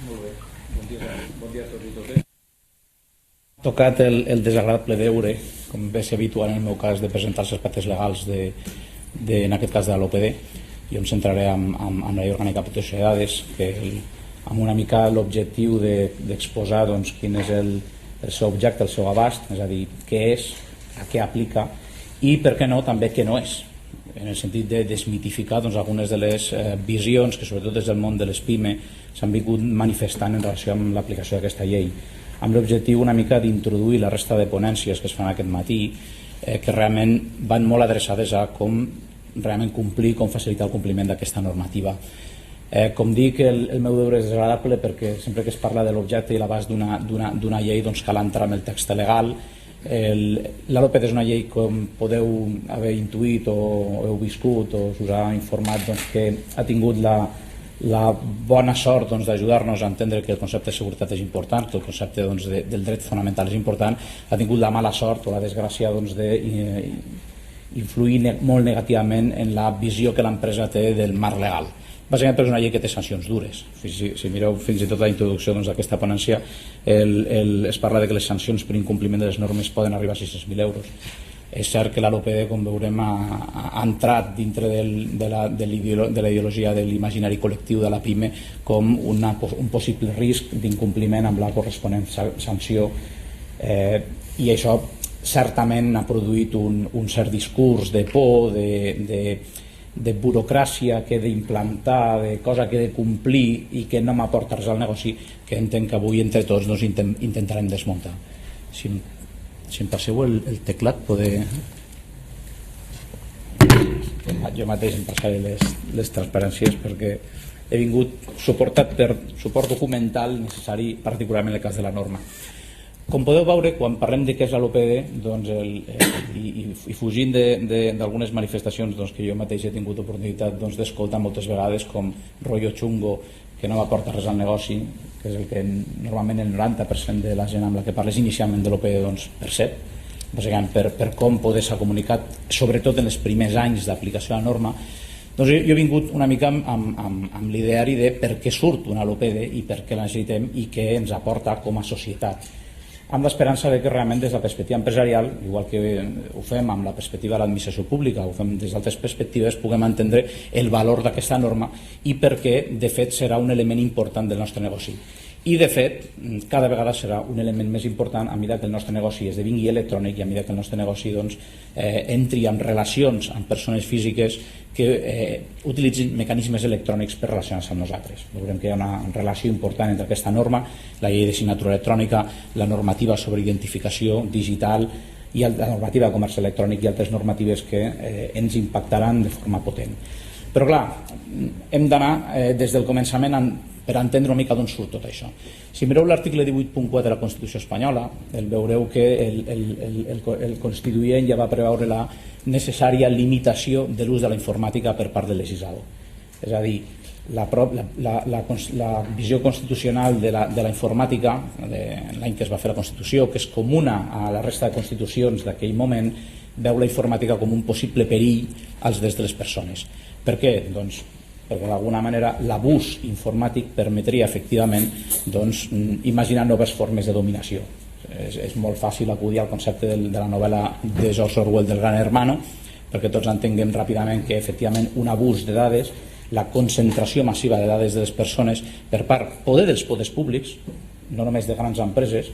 Molt bé. Bon dia a tots i totes. Tocat el desagradable deure, com ve ser habitual en el meu cas, de presentar els aspectes legals en aquest cas de l'OPD. Jo em centraré en la llei orgànica de protecció de dades, que amb una mica l'objectiu d'exposar quin és el seu objecte, el seu abast, és a dir, què és, a què aplica i, per què no, també què no és, en el sentit de desmitificar algunes de les visions que sobretot des del món de les PIME s'han vingut manifestant en relació amb l'aplicació d'aquesta llei, amb l'objectiu una mica d'introduir la resta de ponències que es fan aquest matí, que realment van molt adreçades a com realment complir, com facilitar el compliment d'aquesta normativa. Com dic, el meu deure és desagradable perquè sempre que es parla de l'objecte i l'abast d'una llei cal entrar en el text legal. La LOPD és una llei, com podeu haver intuït o heu viscut o us ha informat, que ha tingut la bona sort d'ajudar-nos a entendre que el concepte de seguretat és important, que el concepte del dret fonamental és important. Ha tingut la mala sort o la desgràcia d'influir molt negativament en la visió que l'empresa té del marc legal. Bàsicament perquè és una llei que té sancions dures. Si mireu fins i tot la introducció d'aquesta ponència, es parla de que les sancions per incompliment de les normes poden arribar a 600.000 euros. És cert que la LOPD, com veurem, ha entrat dintre de la ideologia de l'imaginari col·lectiu de la PIME com un possible risc d'incompliment amb la corresponent sanció, i això certament ha produït un cert discurs de por, de burocràcia que he d'implantar, de cosa que he de complir i que no m'aporta res al negoci, que entenc que avui entre tots intentarem desmuntar. Si em passeu el teclat, jo mateix em passaré les transparències perquè he vingut suportat per suport documental necessari, particularment en el cas de la norma. Com podeu veure, quan parlem de què és l'OPD, i fugint d'algunes manifestacions que jo mateix he tingut oportunitat d'escoltar moltes vegades, com rotllo xungo, que no m'aporta res al negoci, que és el que normalment el 90% de la gent amb la que parles inicialment de l'OPD percep, bàsicament per com poder s'ha comunicat, sobretot en els primers anys d'aplicació de la norma. Jo he vingut una mica amb l'ideari de per què surt una LOPD i per què la necessitem i què ens aporta com a societat, amb l'esperança que realment des de la perspectiva empresarial, igual que ho fem amb la perspectiva de l'administració pública, ho fem des d'altres perspectives, puguem entendre el valor d'aquesta norma i perquè de fet serà un element important del nostre negoci. I de fet cada vegada serà un element més important a mesura que el nostre negoci esdevingui electrònic i a mesura que el nostre negoci entri en relacions amb persones físiques que utilitzin mecanismes electrònics per relacionar-se amb nosaltres. Veurem que hi ha una relació important entre aquesta norma, la llei de signatura electrònica, la normativa sobre identificació digital i la normativa de comerç electrònic i altres normatives que ens impactaran de forma potent. Però clar, hem d'anar des del començament per entendre una mica d'on surt tot això. Si mireu l'article 18.4 de la Constitució espanyola, veureu que el Constituent ja va preveure la necessària limitació de l'ús de la informàtica per part del legislador. És a dir, la visió constitucional de la informàtica, l'any que es va fer la Constitució, que és comuna a la resta de constitucions d'aquell moment, veu la informàtica com un possible perill als drets de les persones. Per què? Doncs perquè d'alguna manera l'abús informàtic permetria efectivament imaginar noves formes de dominació. És molt fàcil acudir al concepte de la novel·la de George Orwell del Gran Hermano, perquè tots entenguem ràpidament que efectivament un abús de dades, la concentració massiva de dades de les persones per part dels poders públics, no només de grans empreses,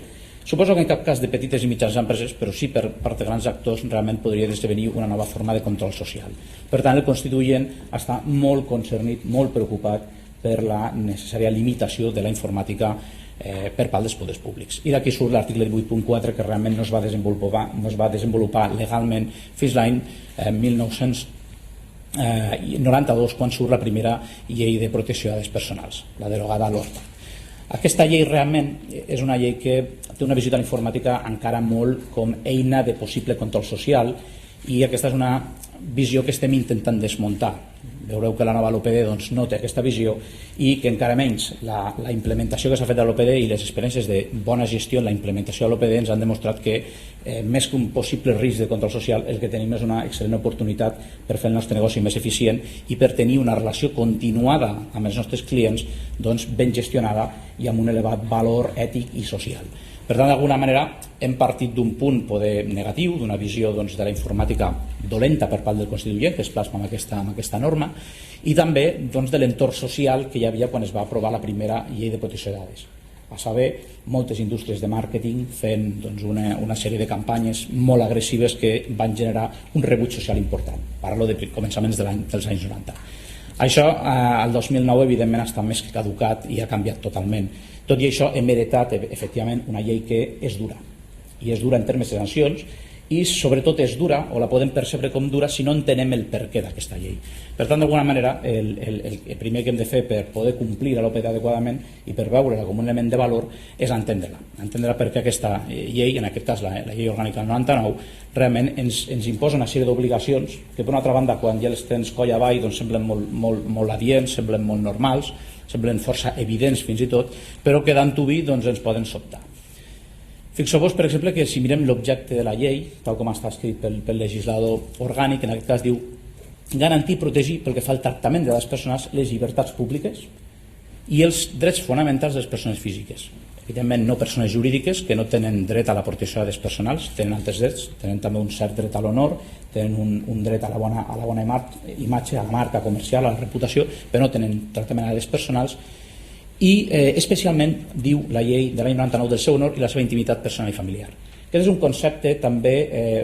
suposo que en cap cas de petites i mitjanes empreses, però sí per part de grans actors, realment podria esdevenir una nova forma de control social. Per tant, el Constituent està molt concernit, molt preocupat per la necessària limitació de la informàtica per part dels poders públics. I d'aquí surt l'article 18.4 que realment no es va desenvolupar legalment fins l'any 1992, quan surt la primera llei de protecció de dades personals, la derogada l'ORPA. Aquesta llei realment és una llei que té una visió de la informàtica encara molt com eina de possible control social i aquesta és una visió que estem intentant desmuntar. Veureu que la nova LOPD no té aquesta visió i que encara menys la implementació que s'ha fet de l'OPD i les experiències de bona gestió en la implementació de l'OPD ens han demostrat que més que un possible risc de control social el que tenim és una excel·lent oportunitat per fer el nostre negoci més eficient i per tenir una relació continuada amb els nostres clients ben gestionada i amb un elevat valor ètic i social. Per tant, d'alguna manera, hem partit d'un punt poder negatiu, d'una visió de la informàtica dolenta per part del constituent, que es plasma amb aquesta norma, i també de l'entorn social que hi havia quan es va aprovar la primera llei de protecció de dades. A saber, moltes indústries de màrqueting fent una sèrie de campanyes molt agressives que van generar un rebuig social important. Parlo de començaments dels anys 90. Això, el 2009, evidentment, està més que caducat i ha canviat totalment. Tot i això, hem heretat, efectivament, una llei que és dura. I és dura en termes de sancions i, sobretot, és dura, o la podem percebre com dura, si no entenem el perquè d'aquesta llei. Per tant, d'alguna manera, el primer que hem de fer per poder complir l'OPD adequadament i per veure-la com un element de valor és entendre-la. Entendre per què aquesta llei, en aquest cas la llei orgànica del 99, realment ens imposa una sèrie d'obligacions que, per una altra banda, quan ja les tens coll avall, semblen molt adients, semblen molt normals, semblen força evidents fins i tot, però que d'antuvi ens poden sobtar. Fixeu-vos, per exemple, que si mirem l'objecte de la llei, tal com està escrit pel legislador orgànic, en aquest cas diu garantir i protegir pel que fa al tractament de dades personals les llibertats públiques i els drets fonamentals de les persones físiques. Evidentment, no persones jurídiques que no tenen dret a la protecció de dades personals, tenen altres drets, tenen també un cert dret a l'honor, tenen un dret a la bona imatge, a la marca comercial, a la reputació, però no tenen tractament de dades personals. I especialment diu la llei de l'any 99 del seu honor i la seva intimitat personal i familiar. Aquest és un concepte també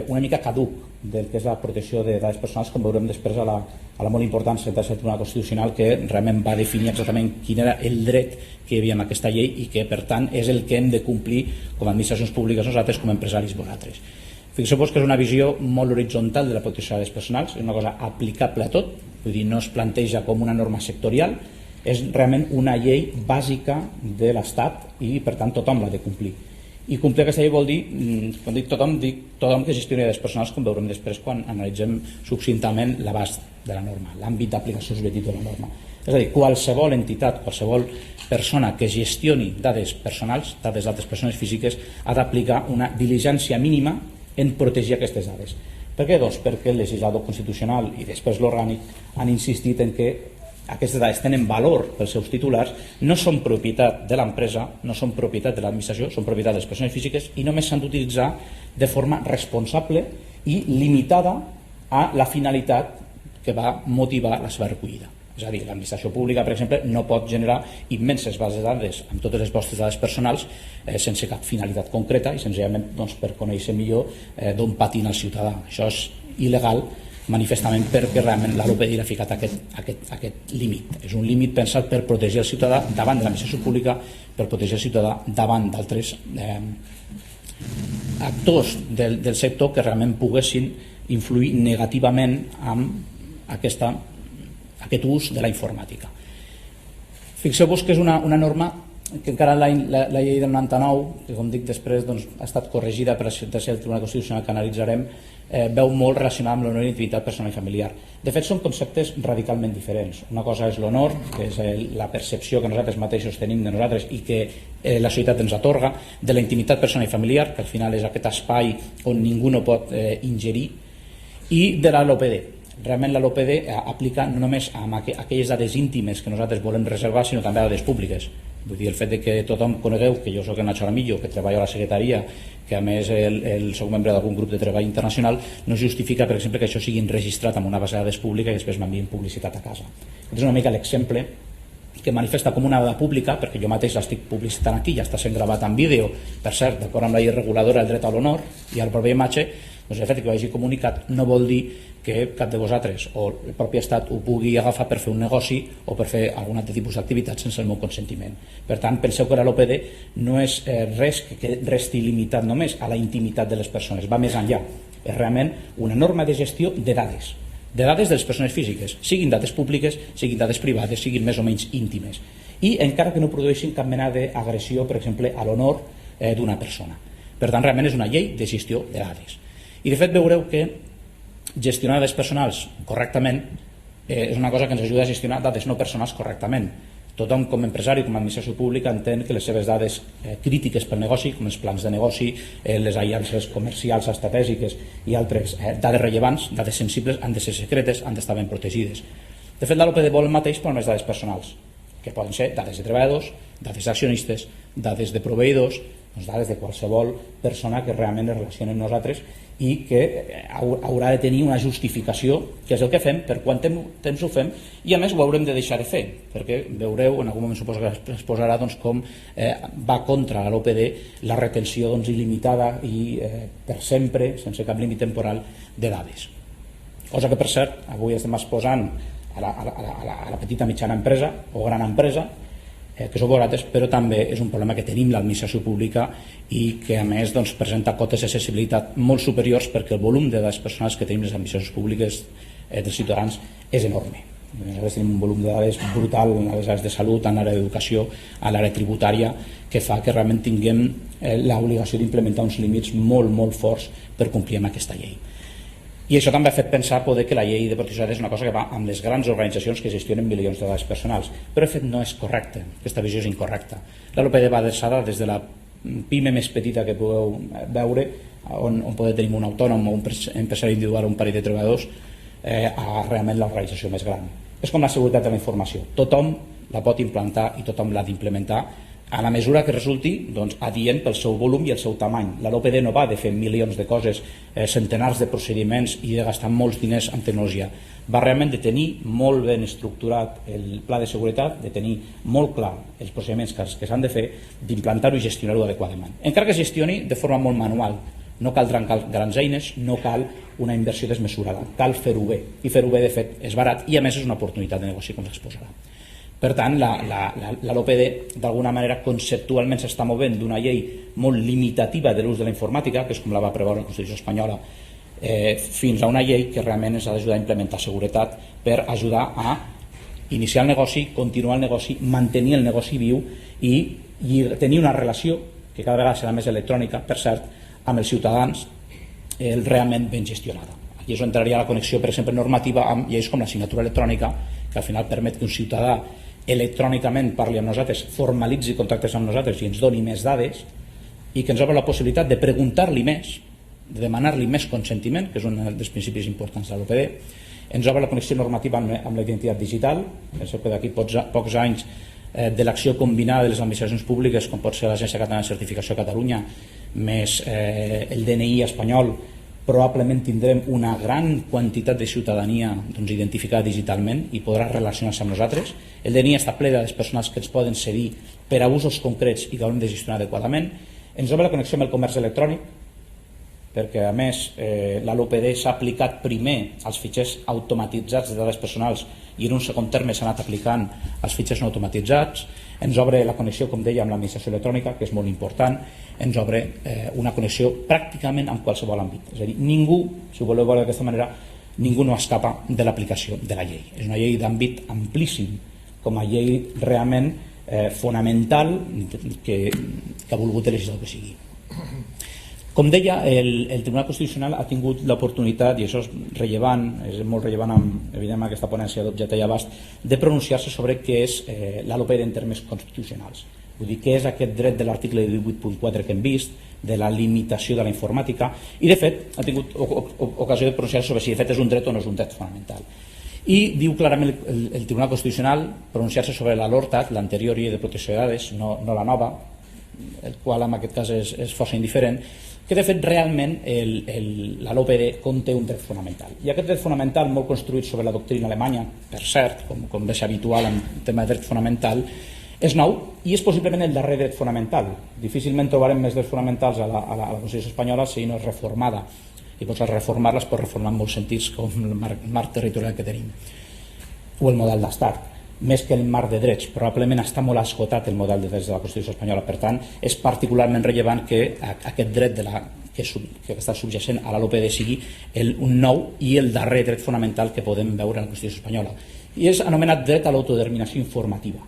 una mica caduc del que és la protecció de dades personals, com veurem després a la molt important sentència del Tribunal Constitucional, que realment va definir exactament quin era el dret que hi havia en aquesta llei i que, per tant, és el que hem de complir com a administracions públiques nosaltres, com a empresaris vosaltres. Fixeu-vos que és una visió molt horitzontal de la protecció de dades personals, és una cosa aplicable a tot, vull dir, no es planteja com una norma sectorial, és realment una llei bàsica de l'Estat i, per tant, tothom l'ha de complir. I complir aquesta llei vol dir, quan dic tothom que gestioni dades personals, com veurem després quan analitzem succintament l'abast de la norma, l'àmbit d'aplicació subjectiu de la norma. És a dir, qualsevol entitat, qualsevol persona que gestioni dades personals, dades d'altres persones físiques, ha d'aplicar una diligència mínima en protegir aquestes dades. Per què? Doncs perquè el legislador constitucional i després l'orgànic han insistit en que aquestes dades tenen valor pels seus titulars, no són propietat de l'empresa, no són propietat de l'administració, són propietat de les persones físiques i només s'han d'utilitzar de forma responsable i limitada a la finalitat que va motivar la seva recollida. És a dir, l'administració pública, per exemple, no pot generar immenses bases de dades amb totes les vostres dades personals sense cap finalitat concreta i senzillament per conèixer millor d'on patina el ciutadà. Això és il·legal manifestament perquè realment la LOPD ha ficat aquest límit. És un límit pensat per protegir el ciutadà davant de l'administració pública, per protegir el ciutadà davant d'altres actors del sector que realment poguessin influir negativament amb aquest ús de la informàtica. Fixeu-vos que és una norma que encara la llei del 99, que com dic després ha estat corregida per la sentència del Tribunal Constitucional que analitzarem, veu molt relacionada amb l'honor i intimitat personal i familiar. De fet, són conceptes radicalment diferents. Una cosa és l'honor, que és la percepció que nosaltres mateixos tenim de nosaltres i que la societat ens atorga, de la intimitat personal i familiar, que al final és aquest espai on ningú no pot ingerir, i de la LOPD. Realment la LOPD aplica no només a aquelles dades íntimes que nosaltres volem reservar, sinó també a dades públiques. Vull dir, el fet que tothom conegueu que jo soc el Nacho Aramillo, que treballo a la secretaria, que a més soc membre d'algun grup de treball internacional, no justifica, per exemple, que això sigui enregistrat en una base de dades pública i després m'envien publicitat a casa. Aquest és una mica l'exemple que manifesta com una dada pública, perquè jo mateix l'estic publicitant aquí, ja està sent gravat en vídeo, per cert, d'acord amb la llei reguladora del dret a l'honor i a la pròpia imatge, doncs el fet que ho hagi comunicat no vol dir que cap de vosaltres o el propi Estat ho pugui agafar per fer un negoci o per fer algun altre tipus d'activitat sense el meu consentiment. Per tant, penseu que la LOPD no és res que resti limitat només a la intimitat de les persones, va més enllà. És realment una norma de gestió de dades de les persones físiques, siguin dades públiques, siguin dades privades, siguin més o menys íntimes, i encara que no produeixin cap mena d'agressió, per exemple, a l'honor d'una persona. Per tant, realment és una llei de gestió de dades. I de fet veureu que gestionar dades personals correctament és una cosa que ens ajuda a gestionar dades no personals correctament. Tothom, com a empresari, com a administració pública, entén que les seves dades crítiques pel negoci, com els plans de negoci, les aliances comercials estratègiques i altres dades rellevants, dades sensibles, han de ser secretes, han d'estar ben protegides. De fet, l'OPD vol el mateix per a les dades personals, que poden ser dades de treballadors, dades d'accionistes, dades de proveïdors, dades de qualsevol persona que realment es relacioni amb nosaltres i que haurà de tenir una justificació, que és el que fem, per quant temps ho fem, i a més ho haurem de deixar de fer, perquè veureu, en algun moment suposo que es posarà com va contra l'OPD la retenció il·limitada i per sempre, sense cap límit temporal, de dades. Cosa que, per cert, avui estem exposant a la petita mitjana empresa o gran empresa, que són vosaltres, però també és un problema que tenim l'administració pública i que a més presenta cotes d'accessibilitat molt superiors, perquè el volum de dades personals que tenim les administracions públiques dels ciutadans és enorme. Nosaltres tenim un volum de dades brutal en les àrees de salut, en l'àrea d'educació, en l'àrea tributària, que fa que realment tinguem l'obligació d'implementar uns límits molt, molt forts per complir amb aquesta llei. I això també ha fet pensar poder que la llei de protecció de dades és una cosa que va amb les grans organitzacions que gestionen milions de dades personals, però de fet no és correcte, aquesta visió és incorrecta. L'OPD va adreçada des de la pime més petita que podeu veure, on podeu tenir un autònom o un empresari individual o un parell de treballadors, a realment l'organització més gran. És com la seguretat de la informació, tothom la pot implantar i tothom l'ha d'implementar a la mesura que resulti adient pel seu volum i el seu tamany. L'OPD no va de fer milions de coses, centenars de procediments i de gastar molts diners en tecnologia. Va realment de tenir molt ben estructurat el pla de seguretat, de tenir molt clar els procediments que s'han de fer, d'implantar-ho i gestionar-ho adequadament. Encara que es gestioni de forma molt manual, no caldran grans eines, no cal una inversió desmesurada, cal fer-ho bé. I fer-ho bé, de fet, és barat i a més és una oportunitat de negoci, com s'exposarà. Per tant, l'OPD d'alguna manera conceptualment s'està movent d'una llei molt limitativa de l'ús de la informàtica, que és com la va preveure la Constitució espanyola, fins a una llei que realment ens ha d'ajudar a implementar seguretat per ajudar a iniciar el negoci, continuar el negoci, mantenir el negoci viu i tenir una relació, que cada vegada serà més electrònica, per cert, amb els ciutadans realment ben gestionada. Aquí és on entraria la connexió, per exemple, normativa amb lleis com la signatura electrònica, que al final permet que un ciutadà electrònicament parli amb nosaltres, formalitzi contactes amb nosaltres i ens doni més dades, i que ens obre la possibilitat de preguntar-li més, de demanar-li més consentiment, que és un dels principis importants de l'OPD. Ens obre la connexió normativa amb la identitat digital. Penseu que d'aquí pocs anys de l'acció combinada de les administracions públiques, com pot ser l'Agència Catalana de Certificació a Catalunya, més el DNI espanyol, probablement tindrem una gran quantitat de ciutadania identificada digitalment i podrà relacionar-se amb nosaltres. El DNI està ple de les persones que ens poden cedir per a usos concrets i que haurem de gestionar adequadament. Ens obre la connexió amb el comerç electrònic, perquè a més l'OPD s'ha aplicat primer als fitxers automatitzats de dades personals i en un segon terme s'ha anat aplicant als fitxers no automatitzats. Ens obre la connexió, com deia, amb l'administració electrònica, que és molt important. Ens obre una connexió pràcticament en qualsevol àmbit. És a dir, ningú, si ho voleu veure d'aquesta manera, ningú no escapa de l'aplicació de la llei. És una llei d'àmbit amplíssim, com a llei realment fonamental que ha volgut el legislador que sigui. Com deia, el Tribunal Constitucional ha tingut l'oportunitat, i això és rellevant, és molt rellevant evidentment aquesta ponència d'objecte i abast, de pronunciar-se sobre què és l'OPD en termes constitucionals. Vull dir, què és aquest dret de l'article 18.4 que hem vist, de la limitació de la informàtica, i de fet ha tingut ocasió de pronunciar-se sobre si de fet és un dret o no és un dret fonamental. I diu clarament el Tribunal Constitucional pronunciar-se sobre la LORTAT, l'anterior llei de protecció de dades, no la nova, el qual en aquest cas és força indiferent, que de fet realment l'OPD conté un dret fonamental. I aquest dret fonamental, molt construït sobre la doctrina alemanya, per cert, com és habitual en tema de dret fonamental, és nou i és possiblement el darrer dret fonamental. Difícilment trobarem més drets fonamentals a la Constitució espanyola si no és reformada. I pots reformar-la, es pot reformar en molts sentits, com el marc territorial que tenim o el model d'estat. Més que el marc de drets, probablement està molt esgotat el model de drets de la Constitució espanyola. Per tant, és particularment rellevant que aquest dret que està subjacent a l'OPD sigui un nou i el darrer dret fonamental que podem veure a la Constitució espanyola. I és anomenat dret a l'autodeterminació informativa,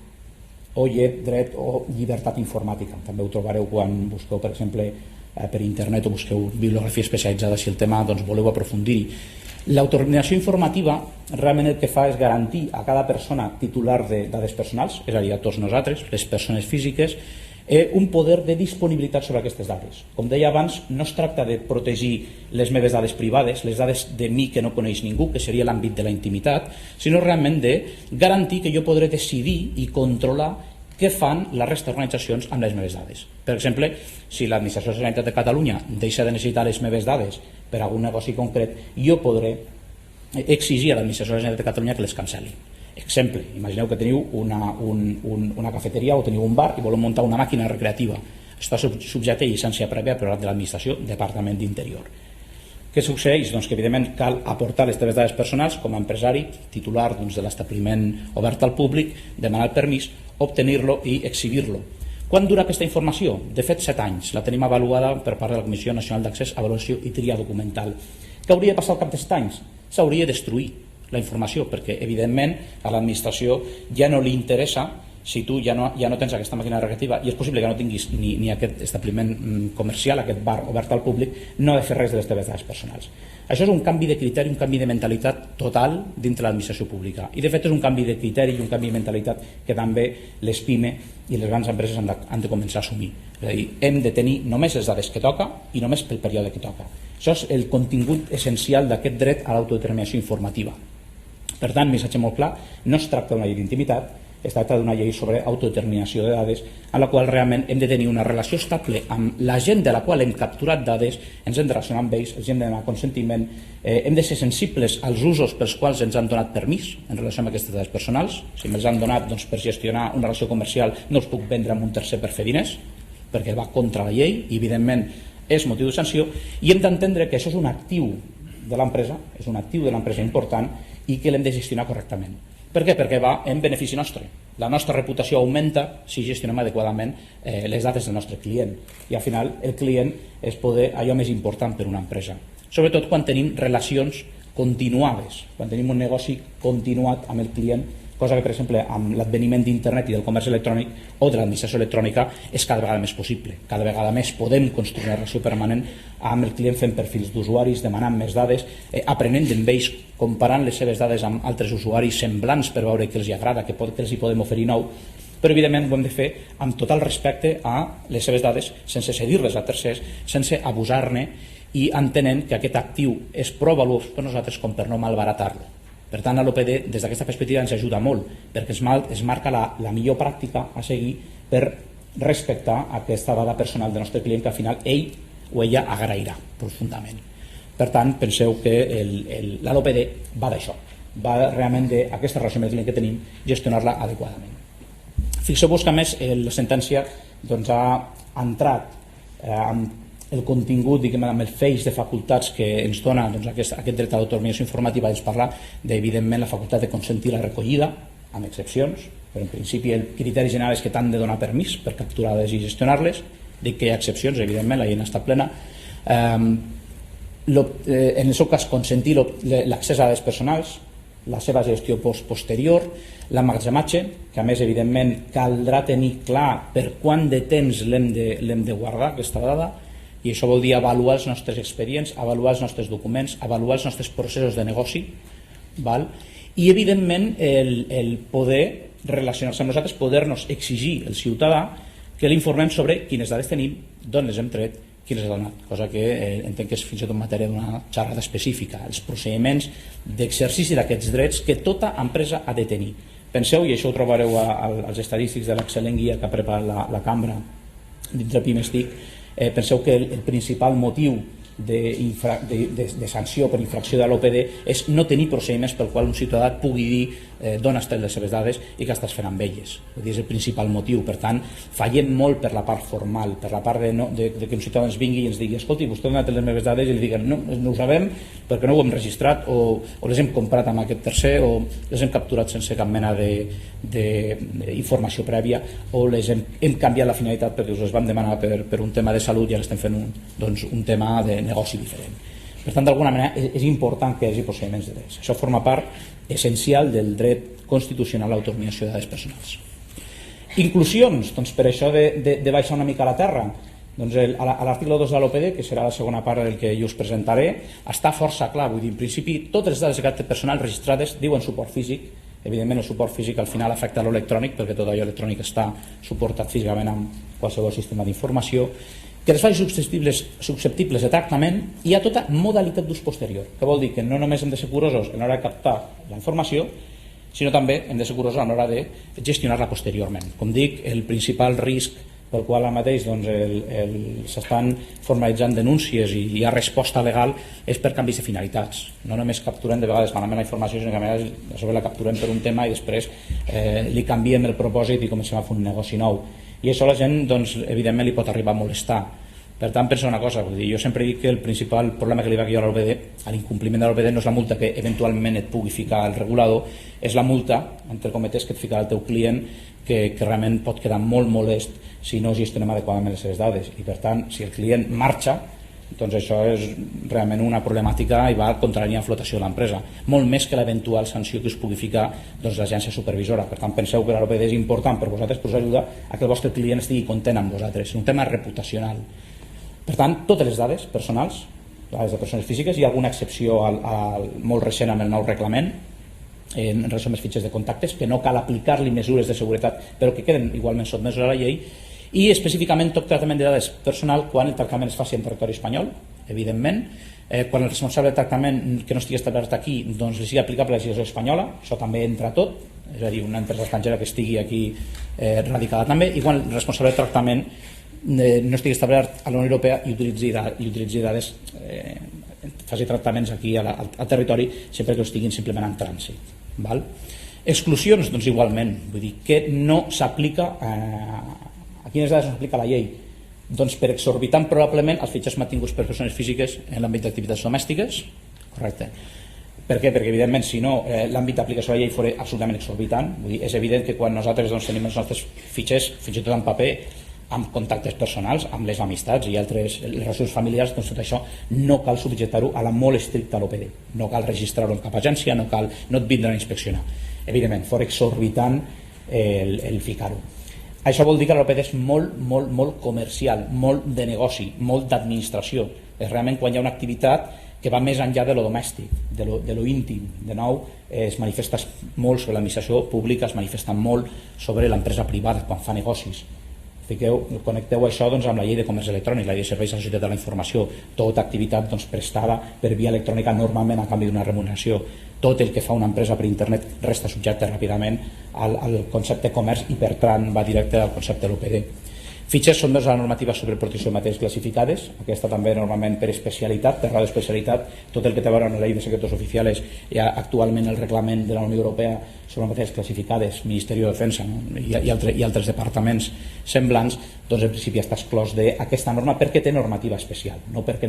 o dret o llibertat informàtica. També ho trobareu quan busqueu, per exemple, per internet o busqueu bibliografia especialitzada si el tema voleu aprofundir-hi. L'autodeterminació informativa realment el que fa és garantir a cada persona titular de dades personals, és a dir, a tots nosaltres, les persones físiques, un poder de disponibilitat sobre aquestes dades. Com deia abans, no es tracta de protegir les meves dades privades, les dades de mi que no coneix ningú, que seria l'àmbit de la intimitat, sinó realment de garantir que jo podré decidir i controlar què fan la resta d'organitzacions amb les meves dades. Per exemple, si l'Administració de la Generalitat de Catalunya deixa de necessitar les meves dades per a algun negoci concret, jo podré exigir a l'Administració de la Generalitat de Catalunya que les cancel·li. Exemple, imagineu que teniu una cafeteria o teniu un bar i voleu muntar una màquina recreativa. Està subjecte a llicència prèvia per part de l'Administració, Departament d'Interior. Què succeeix? Doncs que evidentment cal aportar les teves dades personals com a empresari, titular de l'establiment obert al públic, demanar el permís, obtenir-lo i exhibir-lo. Quan dura aquesta informació? De fet, 7 anys. La tenim avaluada per part de la Comissió Nacional d'Accés, Avaluació i Tria Documental. Què hauria de passar al cap de 7 anys? S'hauria de destruir la informació, perquè evidentment a l'administració ja no li interessa, si tu ja no tens aquesta màquina recreativa i és possible que no tinguis ni aquest establiment comercial, aquest bar obert al públic, no ha de fer res de les teves dades personals. Això és un canvi de criteri, un canvi de mentalitat total dintre l'administració pública, i de fet és un canvi de criteri i un canvi de mentalitat que també les PIME i les grans empreses han de començar a assumir. És a dir, hem de tenir només les dades que toca i només pel període que toca. Això és el contingut essencial d'aquest dret a l'autodeterminació informativa. Per tant, missatge molt clar, no es tracta d'una llei d'intimitat, es tracta d'una llei sobre autodeterminació de dades en la qual realment hem de tenir una relació estable amb la gent de la qual hem capturat dades, ens hem de relacionar amb ells, els hem de demanar consentiment, hem de ser sensibles als usos pels quals ens han donat permís en relació amb aquestes dades personals. Si me'ls han donat per gestionar una relació comercial no els puc vendre a un tercer per fer diners, perquè va contra la llei i evidentment és motiu de sanció, i hem d'entendre que això és un actiu de l'empresa, és un actiu de l'empresa important i que l'hem de gestionar correctament. Per què? Perquè va en benefici nostre. La nostra reputació augmenta si gestionem adequadament les dades del nostre client. I al final el client és allò més important per una empresa. Sobretot quan tenim relacions continuades, quan tenim un negoci continuat amb el client, cosa que per exemple amb l'adveniment d'internet i del comerç electrònic o de l'administració electrònica és cada vegada més possible. Cada vegada més podem construir una relació permanent amb el client fent perfils d'usuaris, demanant més dades, aprenent d'ells ells, comparant les seves dades amb altres usuaris semblants per veure què els agrada, què els hi podem oferir nou, però evidentment ho hem de fer amb total respecte a les seves dades, sense cedir-les a tercers, sense abusar-ne i entenent que aquest actiu és prou valuós per nosaltres com per no malbaratar-lo. Per tant, l'OPD des d'aquesta perspectiva ens ajuda molt, perquè es marca la millor pràctica a seguir per respectar aquesta dada personal del nostre client, que al final ell o ella agrairà profundament. Per tant, penseu que l'OPD va d'això, va realment d'aquesta relació amb el client que tenim, gestionar-la adequadament. Fixeu-vos que a més la sentència ha entrat amb el contingut, amb el feix de facultats que ens dona aquest dret a l'autodeterminació informativa, ens parla d'evidentment la facultat de consentir la recollida, amb excepcions, però en principi el criteri general és que t'han de donar permís per capturar-les i gestionar-les. Dic que hi ha excepcions, evidentment, la llei no està plena. En el seu cas, consentir l'accés a dades personals, la seva gestió posterior, l'emmagatzematge, que a més evidentment caldrà tenir clar per quant de temps l'hem de guardar aquesta dada, i això vol dir avaluar els nostres expedients, avaluar els nostres documents, avaluar els nostres processos de negoci, i evidentment el poder relacionar-se amb nosaltres, poder-nos exigir el ciutadà que l'informem sobre quines dades tenim, d'on les hem tret, qui les ha donat, cosa que entenc que és fins i tot matèria d'una xerrada específica, els procediments d'exercici d'aquests drets que tota empresa ha de tenir. Penseu, i això ho trobareu als estadístics de l'excel·lent guia que ha preparat la cambra dins de PIMESTIC, penseu que el principal motiu de sanció per infracció de l'OPD és no tenir procediments pel qual un ciutadà pugui dir d'on has tret les seves dades i què estàs fent amb elles. És el principal motiu. Per tant, fallem molt per la part formal, per la part de que un ciutadà ens vingui i ens digui escolti, vostè ha donat les meves dades i li diguen no ho sabem perquè no ho hem registrat o les hem comprat amb aquest tercer o les hem capturat sense cap mena d'informació prèvia o les hem canviat la finalitat perquè us les vam demanar per un tema de salut i ara estem fent un tema de negoci diferent. Per tant, d'alguna manera és important que hi hagi procediments de drets. Això forma part essencial del dret constitucional a l'autodeterminació de dades personals. Inclusions, doncs per això de baixar una mica a la terra, Doncs a l'article 2 de l'OPD, que serà la segona part del que jo us presentaré, està força clar. Vull dir, en principi, totes les dades de caràcter personal registrades diuen suport físic. Evidentment, el suport físic al final afecta l'electrònic, perquè tot allò electrònic està suportat físicament amb qualsevol sistema d'informació, que les faci susceptibles de tractament. Hi ha tota modalitat d'ús posterior, que vol dir que no només hem de ser curosos a l'hora de captar la informació, sinó també hem de ser curosos a l'hora de gestionar-la posteriorment. Com dic, el principal risc pel qual ara mateix s'estan formalitzant denúncies i hi ha resposta legal és per canvis de finalitats. No només capturem de vegades malament la informació, sinó que a vegades a sobre la capturem per un tema i després li canviem el propòsit i comencem a fer un negoci nou. I això a la gent, evidentment, li pot arribar a molestar. Per tant, penso una cosa, jo sempre dic que el principal problema que li va guiar a l'OPD, a l'incompliment de l'OPD, no és la multa que eventualment et pugui ficar el regulador, és la multa, entre cometes, que et ficarà el teu client, que realment pot quedar molt molest si no gestionem adequadament les seves dades. I per tant, si el client marxa, doncs això és realment una problemàtica i va contra la línia de flotació de l'empresa, molt més que l'eventual sanció que us pugui ficar l'agència supervisora. Per tant, penseu que l'OPD és important per vosaltres, per us ajudar a que el vostre client estigui content amb vosaltres. És un tema reputacional. Per tant, totes les dades personals, dades de persones físiques, hi ha alguna excepció molt recent amb el nou reglament en relació amb els fitxers de contactes, que no cal aplicar-li mesures de seguretat, però que queden igualment sotmesos a la llei, i específicament tot tractament de dades personal quan el tractament es faci en territori espanyol, evidentment, quan el responsable de tractament que no estigui establert aquí doncs li sigui aplicable la legislació espanyola, això també entra tot, és a dir, una empresa estrangera que estigui aquí radicada també, i quan el responsable de tractament no estigui establert a la Unió Europea i utilitzi dades, faci tractaments aquí al territori sempre que estiguin simplement en trànsit. Exclusions, doncs igualment, vull dir que no s'aplica a quines dades no s'aplica la llei? Doncs per exorbitant probablement els fitxers mantinguts per persones físiques en l'àmbit d'activitats domèstiques, correcte. Per què? Perquè evidentment si no l'àmbit d'aplicació de la llei fos absolutament exorbitant. Vull dir, és evident que quan nosaltres tenim els nostres fitxers, fins i tot en paper, amb contactes personals, amb les amistats i altres relacions familiars, doncs tot això no cal subjectar-ho a la molt estricta l'OPD. No cal registrar-ho en cap agència, no et vindran a inspeccionar. Evidentment, fora exorbitant el ficar-ho. Això vol dir que l'OPD és molt comercial, molt de negoci, molt d'administració. És realment quan hi ha una activitat que va més enllà de lo domèstic, de lo íntim. De nou, es manifesta molt sobre l'administració pública, es manifesta molt sobre l'empresa privada quan fa negocis. Connecteu això amb la llei de comerç electrònic, la llei de serveis a la societat de la informació, tota activitat prestada per via electrònica normalment a canvi d'una remuneració. Tot el que fa una empresa per internet resta subjecte ràpidament al concepte de comerç i per tant va directe al concepte de l'OPD. Fitxers són de la normativa sobre protecció de matèries classificades, aquesta també normalment per especialitat, per grau d'especialitat, tot el que té a veure amb la llei de secretos oficiales hi ha actualment el reglament de la Unió Europea sobre matèries classificades, Ministeri de Defensa i altres departaments semblants, doncs en principi està exclòs d'aquesta norma perquè té normativa especial, no perquè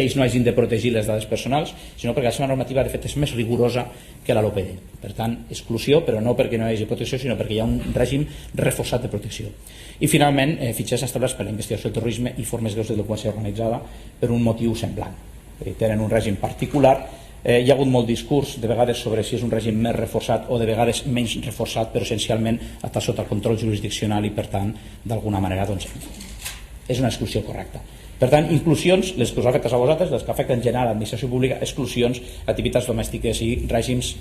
ells no hagin de protegir les dades personals, sinó perquè la seva normativa de fet és més rigorosa que la l'OPD. Per tant, exclusió, però no perquè no hi hagi protecció, sinó perquè hi ha un règim reforçat de protecció. I finalment, fitxers establerts per la investigació del terrorisme i formes greus de delinqüència organitzada per un motiu semblant. Tenen un règim particular. Hi ha hagut molt discurs de vegades sobre si és un règim més reforçat o de vegades menys reforçat, però essencialment està sota el control jurisdiccional i per tant d'alguna manera és una exclusió correcta. Per tant, inclusions, les que us afecten a vosaltres, les que afecten en general a l'administració pública, exclusions, activitats domèstiques i règims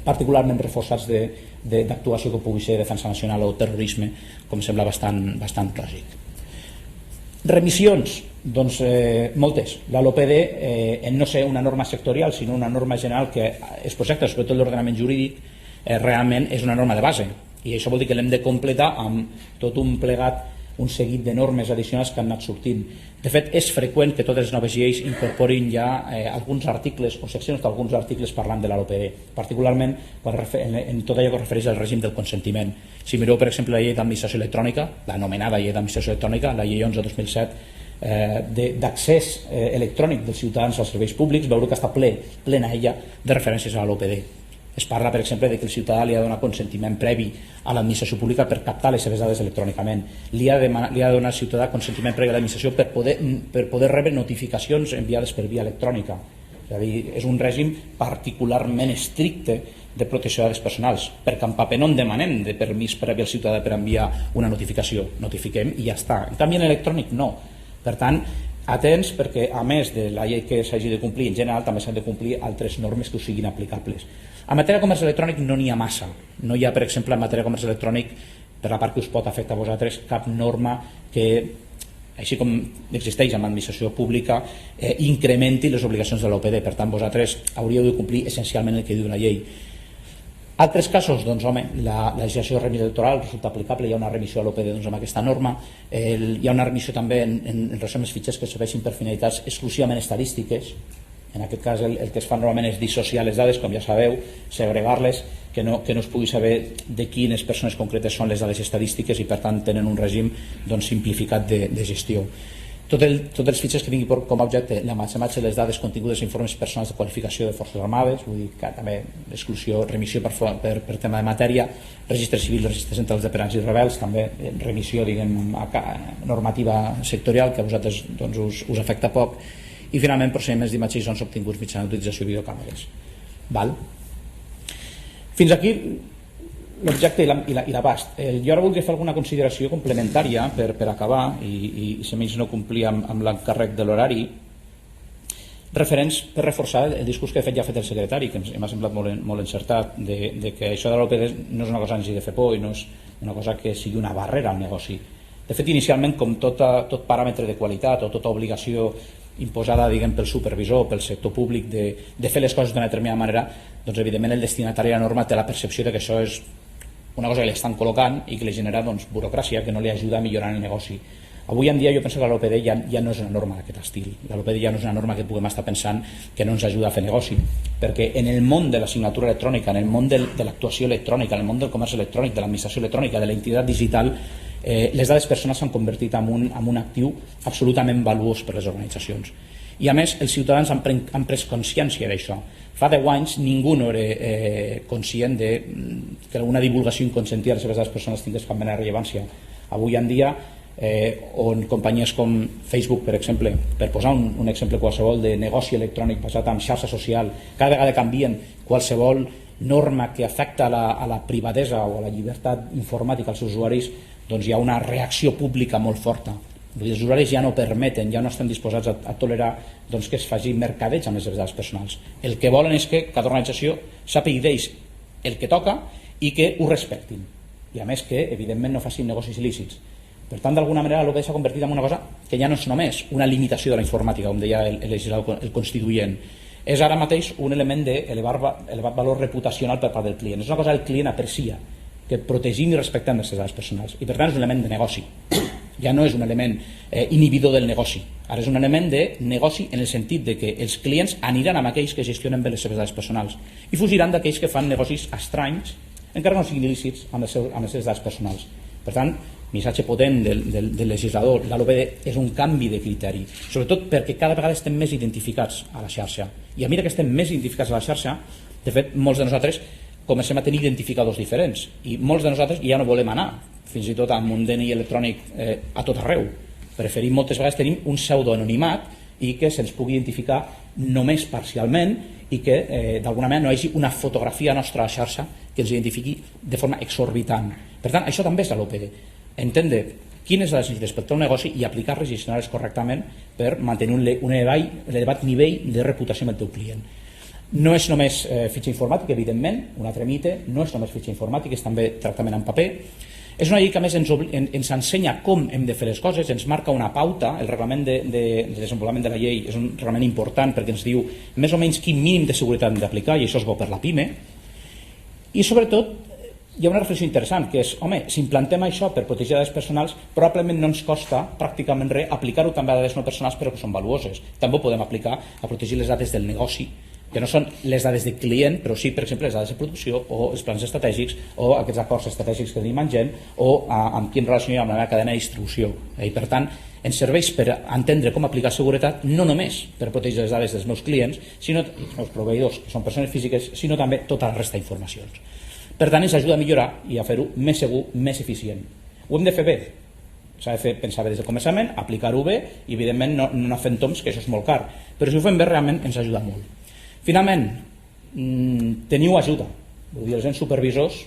particularment reforçats d'actuació que pugui ser defensa nacional o terrorisme, com sembla bastant lògic. Remissions, doncs moltes. La LOPD, en no ser una norma sectorial, sinó una norma general que es projecta sobretot l'ordenament jurídic, realment és una norma de base. I això vol dir que l'hem de completar amb tot un plegat, un seguit de normes addicionals que han anat sortint. De fet, és freqüent que totes les noves lleis incorporin ja alguns articles o seccions d'alguns articles parlant de la LOPD, particularment en tot allò que es refereix al règim del consentiment. Si mireu, per exemple, la llei d'administració electrònica, l'anomenada llei d'administració electrònica, la llei 11/2007, d'accés electrònic dels ciutadans als serveis públics, veureu que està plena ella de referències a la LOPD. Es parla, per exemple, que el ciutadà li ha de donar consentiment previ a l'administració pública per captar les seves dades electrònicament. Li ha de donar al ciutadà consentiment previ a l'administració per poder rebre notificacions enviades per via electrònica. És a dir, és un règim particularment estricte de protecció de dades personals. Perquè en paper no en demanem de permís previ al ciutadà per enviar una notificació. Notifiquem i ja està. En canvi, en electrònic no. Per tant, atents, perquè a més de la llei que s'hagi de complir, en general també s'han de complir altres normes que us siguin aplicables. En matèria de comerç electrònic no n'hi ha massa. No hi ha, per exemple, en matèria de comerç electrònic, per la part que us pot afectar a vosaltres, cap norma que, així com existeix en l'administració pública, incrementi les obligacions de l'OPD. Per tant, vosaltres hauríeu de complir essencialment el que diu la llei. Altres casos, doncs, home, la legislació de remissió electoral resulta aplicable, hi ha una remissió a l'OPD doncs, amb aquesta norma, hi ha una remissió també en relació amb els fitxers que serveixin per finalitats exclusivament estadístiques. En aquest cas el que es fa normalment és dissociar les dades, com ja sabeu, segregar-les, que no es pugui saber de quines persones concretes són les dades estadístiques i per tant tenen un règim doncs, simplificat de gestió. Tots els fitxers que tinguin com a objecte l'emmagatzematge de les dades contingudes en informes personals de qualificació de forces armades, vull dir que també exclusió, remissió per tema de matèria, registre civil, registres centrals d'operants i rebels, també remissió normativa sectorial que a vosaltres doncs, us afecta poc, i finalment procediments d'imatge i sons obtinguts mitjançant utilització de videocàmeres. Val? Fins aquí l'objecte i l'abast. Jo ara voldria fer alguna consideració complementària per acabar i si més no complir amb l'encàrrec de l'horari referents per reforçar el discurs que de fet ja ha fet el secretari, que m'ha semblat molt encertat, de que això de l'OPD no és una cosa que ens hi de fer por i no és una cosa que sigui una barrera al negoci. De fet, inicialment, com tot paràmetre de qualitat o tota obligació imposada pel supervisor o pel sector públic de fer les coses d'una determinada manera, doncs evidentment el destinatari de la norma té la percepció de que això és una cosa que li estan col·locant i que li genera burocràcia, que no li ajuda a millorar el negoci. Avui en dia jo penso que l'OPD ja no és una norma d'aquest estil. L'OPD ja no és una norma que puguem estar pensant que no ens ajuda a fer negoci, perquè en el món de la signatura electrònica, en el món de l'actuació electrònica, en el món del comerç electrònic, de l'administració electrònica, de l'entitat digital, les dades personals s'han convertit en un actiu absolutament valuós per les organitzacions. I a més, els ciutadans han pres consciència d'això. Fa 10 anys ningú no era conscient que una divulgació inconsentida de les seves dades personals tingués cap mena de rellevància. Avui en dia, on companyies com Facebook, per exemple, per posar un exemple qualsevol de negoci electrònic basat en xarxa social, cada vegada canvien qualsevol norma que afecta a la privadesa o a la llibertat informàtica als usuaris, doncs hi ha una reacció pública molt forta. Els usuaris ja no permeten, ja no estan disposats a tolerar doncs, que es faci mercadeig amb les seves dades personals. El que volen és que cada organització sàpiga d'ells el que toca i que ho respectin. I a més que, evidentment, no facin negocis il·lícits. Per tant, d'alguna manera, l'OPD s'ha convertit en una cosa que ja no és només una limitació de la informàtica, com deia el legislador, el constituent. És ara mateix un element d'elevat valor reputacional per part del client. És una cosa que el client aprecia, que protegim i respectem les dades personals. I per tant és un element de negoci. Ja no és un element inhibidor del negoci. Ara és un element de negoci en el sentit de que els clients aniran amb aquells que gestionen bé les seves dades personals i fugiran d'aquells que fan negocis estranys, encara no siguin il·lícits, amb les seves dades personals. Per tant, missatge potent del legislador, l'OPD és un canvi de criteri, sobretot perquè cada vegada estem més identificats a la xarxa. I a mesura que estem més identificats a la xarxa, de fet, molts de nosaltres comencem a tenir identificadors diferents i molts de nosaltres ja no volem anar fins i tot amb un DNI electrònic a tot arreu. Preferim moltes vegades tenir un pseudoanonimat i que se'ns pugui identificar només parcialment i que d'alguna manera no hi hagi una fotografia nostra a la xarxa que ens identifiqui de forma exorbitant. Per tant, això també és l'OPD. Entendre quines dades necessites per tot el negoci i aplicar-les i gestionar-les correctament per mantenir un elevat nivell de reputació amb el teu client. No és només fitxa informàtica, evidentment, un altre mite, no és només fitxa informàtica, és també tractament en paper. És una llei que a més ens ensenya com hem de fer les coses, ens marca una pauta, el reglament de desenvolupament de la llei és un reglament important perquè ens diu més o menys quin mínim de seguretat hem d'aplicar i això és bo per la PIME. I sobretot hi ha una reflexió interessant que és, home, si implantem això per protegir dades personals, probablement no ens costa pràcticament res aplicar-ho també a dades no personals però que són valuoses. També ho podem aplicar a protegir les dades del negoci, que no són les dades de client, però sí, per exemple, les dades de producció o els plans estratègics o aquests acords estratègics que tenim amb gent o amb qui em relaciono amb la meva cadena de distribució. I per tant, ens serveix per entendre com aplicar seguretat no només per protegir les dades dels meus clients, sinó els meus proveïdors, que són persones físiques, sinó també tota la resta d'informacions. Per tant, ens ajuda a millorar i a fer-ho més segur, més eficient. Ho hem de fer bé. S'ha de fer pensar bé des del començament, aplicar-ho bé i, evidentment, no anar fent toms, que això és molt car. Però si ho fem bé, realment ens ajuda molt. Finalment, teniu ajuda. Vull dir, els ens supervisors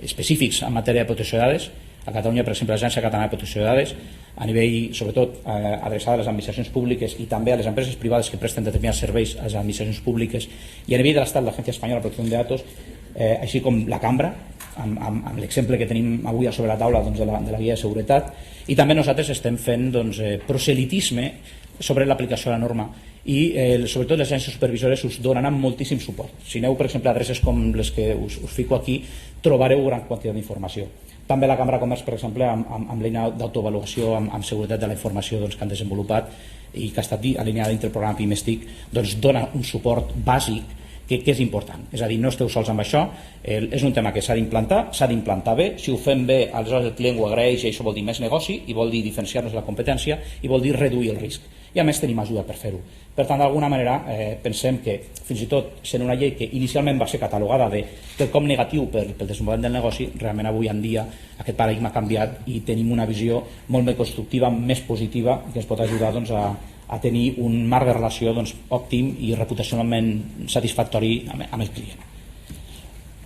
específics en matèria de protecció de dades, a Catalunya, per exemple, l'Agència Catalana de Protecció de Dades, a nivell, sobretot, adreçada a les administracions públiques i també a les empreses privades que presten determinats serveis a les administracions públiques, i a nivell de l'Estat, l'Agència Espanyola de Protecció de Datos, així com la Cambra, amb l'exemple que tenim avui sobre la taula de la guia de seguretat, i també nosaltres estem fent proselitisme sobre l'aplicació de la norma i sobretot les agències supervisores us donaran moltíssim suport. Si aneu, per exemple, a adreces com les que us fico aquí, trobareu gran quantitat d'informació. També la Cambra de Comerç, per exemple, amb l'eina d'autoavaluació amb seguretat de la informació que han desenvolupat i que ha estat alineada dintre el programa PIMESTIC, dona un suport bàsic que és important. És a dir, no esteu sols amb això, és un tema que s'ha d'implantar bé. Si ho fem bé, aleshores el client ho agraeix i això vol dir més negoci i vol dir diferenciar-nos de la competència i vol dir reduir el risc. I a més tenim ajuda per fer-ho. Per tant, d'alguna manera, pensem que fins i tot sent una llei que inicialment va ser catalogada de quelcom negatiu pel desenvolupament del negoci, realment avui en dia aquest paradigma ha canviat i tenim una visió molt més constructiva, més positiva, que ens pot ajudar a tenir un marc de relació òptim i reputacionalment satisfactori amb el client.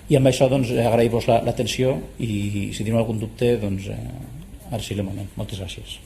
I amb això agrair-vos l'atenció i si teniu algun dubte, ara sí el moment. Moltes gràcies.